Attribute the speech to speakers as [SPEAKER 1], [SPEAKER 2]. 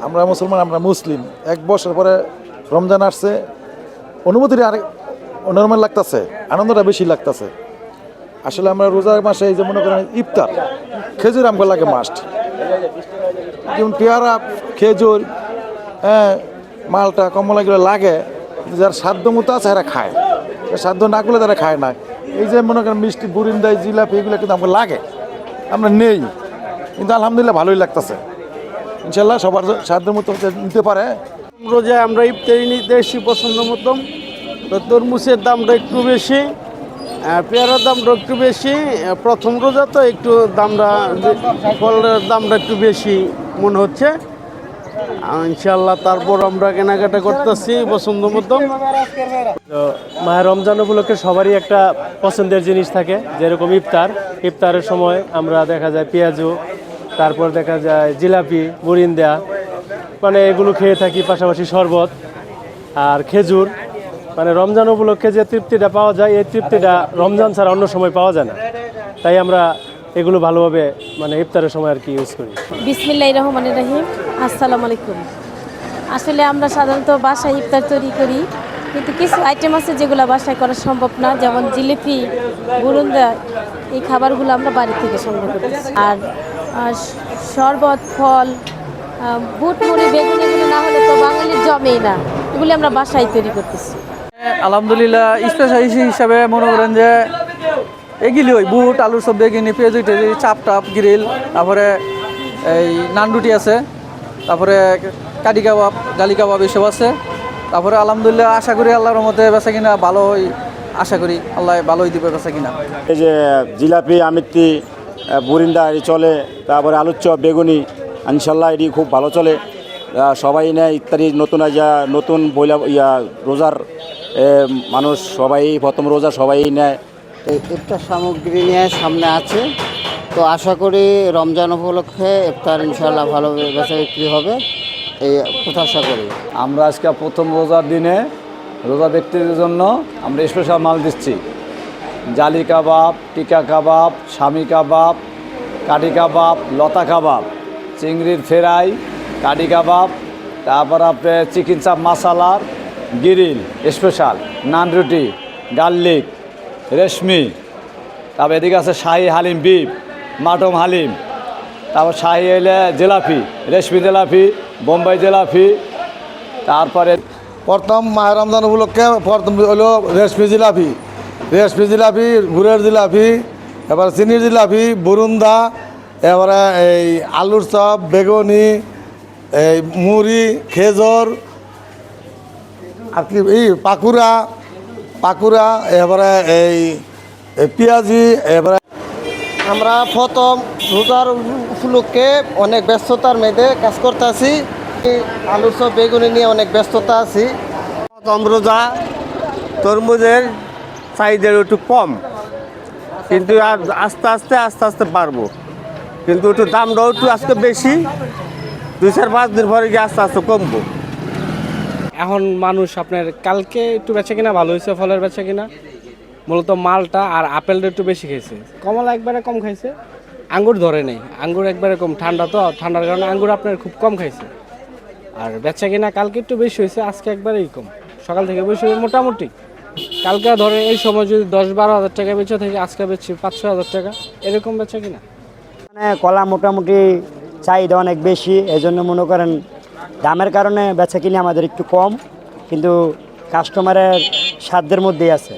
[SPEAKER 1] আমরা মুসলমান, আমরা মুসলিম। 1 বছর পরে রমজান আসছে, অনুভূতিটা আরেক নর্মাল লাগতেছে, আনন্দটা বেশি লাগতেছে। আসলে আমরা রোজার মাসে এই যে মনে করেন ইফতার, খেজুর আমগুলো লাগে মাস্ট, যেমন পেয়ারা, খেজুর, মালটা, কমলা এগুলো লাগে। যার সাধ্য মতো আছে এরা খায়, সাধ্য না করলে তারা খায় না। এই যে মনে করেন মিষ্টি, বুরিন্দাই, জিলাপি, এগুলো কিন্তু আমাকে লাগে, আমরা নেই, কিন্তু আলহামদুলিল্লাহ ভালোই লাগতেছে। ইনশাল্লাহ সবার সাধ্য মতো নিতে পারে।
[SPEAKER 2] রোজায় আমরা ইফতারি নিতে এসেছি পছন্দ মতো। তো তরমুজের দামটা একটু বেশি, পেয়ারার দামটা একটু বেশি। প্রথম রোজা তো একটু দামটা, ফলের দামটা একটু বেশি মনে হচ্ছে। ইনশাল্লাহ তারপর আমরা কেনাকাটা করতেছি পছন্দ মতো।
[SPEAKER 3] তো মাহে রমজান উপলক্ষে সবারই একটা পছন্দের জিনিস থাকে, যেরকম ইফতারের সময় আমরা দেখা যায় পেঁয়াজু, তারপর দেখা যায় জিলাপি, বুরিন্দা, মানে এগুলো খেয়ে থাকি, পাশাপাশি শরবত আর খেজুর। মানে রমজান উপলক্ষে যে তৃপ্তিটা পাওয়া যায়, এই তৃপ্তিটা রমজান ছাড়া অন্য সময় পাওয়া যায় না। তাই আমরা এগুলো ভালোভাবে মানে ইফতারের সময় আর কি ইউজ করি।
[SPEAKER 4] বিসমিল্লাহির রহমানির রহিম। আসসালামু আলাইকুম। আসলে আমরা সাধারণত বাসায় ইফতার তৈরি করি, কিন্তু কিছু আইটেম আছে যেগুলো বাসায় করা সম্ভব না, যেমন জিলিপি, বুরুন্দা, এই খাবারগুলো আমরা বাড়ি থেকে সংগ্রহ করি। আর শরবত, ফল, বুট, মুড়ি, বেগুন, এগুলো না হলে তো বাঙালির জমেই না, এগুলি আমরা বাসায় তৈরি করতেছি।
[SPEAKER 5] আলহামদুলিল্লাহ স্পেশাল হিসাবে মনে করেন যে এগুলি ওই বুট, আলুর সব বেগুনি, পেঁয়াজ, চাপ গ্রিল, তারপরে এই নানরুটি আছে, তারপরে কাঠি কাবাব, জালি কাবাব এসব আছে। তারপরে আলহামদুলিল্লাহ আশা করি আল্লাহর মধ্যে বেচা কিনা ভালোই, আশা করি আল্লাহ ভালোই দিবে বেচা কিনা।
[SPEAKER 6] এই যে জিলাপি, আমিত্তি, বুরিন্দা এটি চলে, তারপরে আলুর চপ, বেগুনি, ইনশাল্লাহ এটি খুব ভালো চলে, সবাই নেয় ইত্যাদি। নতুন বইলা রোজার মানুষ সবাই প্রথম রোজা সবাই নেয়।
[SPEAKER 7] ইফতার সামগ্রী নিয়ে সামনে আছে, তো আশা করি রমজান উপলক্ষে ইফতার ইনশাল্লাহ ভালো বেচা বিক্রি হবে, এই প্রত্যাশা করি।
[SPEAKER 8] আমরা আজকে প্রথম রোজার দিনে রোজা ব্যক্তিদের জন্য আমরা স্পেশাল মাল দিচ্ছি। জালি কাবাব, টিকা কাবাব, স্বামী কাবাব, কাঠি কাবাব, লতা কাবাব, চিংড়ির ফ্রাই, কাঠি কাবাব, তারপর আপনার চিকেন চাপ মশালার গ্রিল স্পেশাল, নান রুটি, গার্লিক, রেশমি, তারপর এদিকে আছে শাহি হালিম, বিফ, মাটন হালিম, তারপর শাহি এলে জিলাপি, রেশমি জিলাপি, বোম্বাই জিলাপি। তারপরে
[SPEAKER 1] প্রথম মাহে রমজান উপলক্ষে প্রথম হলো রেশমি জিলাপি, গুড়ের জিলাপি, এবার চিনির জিলাপি, বুরুন্দা, এবারে এই আলুর চপ, বেগুনি, এই মুড়ি, খেজুর, আর কি এই পাকুড়া, এবারে এই পেঁয়াজি। এবারে
[SPEAKER 2] আমরা প্রথম রোজার উপলক্ষে অনেক ব্যস্ততার মধ্যে কাজ করতেছি। আলুর চপ, বেগুনি নিয়ে অনেক ব্যস্ততা আছি। প্রথম রোজা, তরমুজের চাহিদা একটু কম, কিন্তু আর আস্তে আস্তে পারবো, কিন্তু একটু দামটাও একটু আজকে বেশি, 2-4-5 দিন পরে গিয়ে আস্তে আস্তে কমবো।
[SPEAKER 3] এখন মানুষ আপনার কালকে একটু বেচা কিনা ভালো হয়েছে, ফলের বেচা কিনা মূলত মালটা আর আপেলটা একটু বেশি খাইছে, কমলা একবারে কম খাইছে, আঙ্গুর ধরে নেই, আঙ্গুর একবারে কম, ঠান্ডা তো, ঠান্ডার কারণে আঙ্গুর আপনার খুব কম খাইছে। আর বেচা কিনা কালকে একটু বেশি হয়েছে, আজকে একবারেই কম, সকাল থেকে বেশি মোটামুটি। কালকে ধরে এই সময় যদি 10-12 হাজার টাকা বেচা থাকে, আজকে বেচছি 5-6 হাজার টাকা, এরকম বেচা কিনা।
[SPEAKER 9] মানে কলা মোটামুটি চাহিদা অনেক বেশি, এজন্য মনে করেন দামের কারণে বেচা কিনে আমাদের একটু কম, কিন্তু কাস্টমারের সাধ্যের মধ্যেই আছে।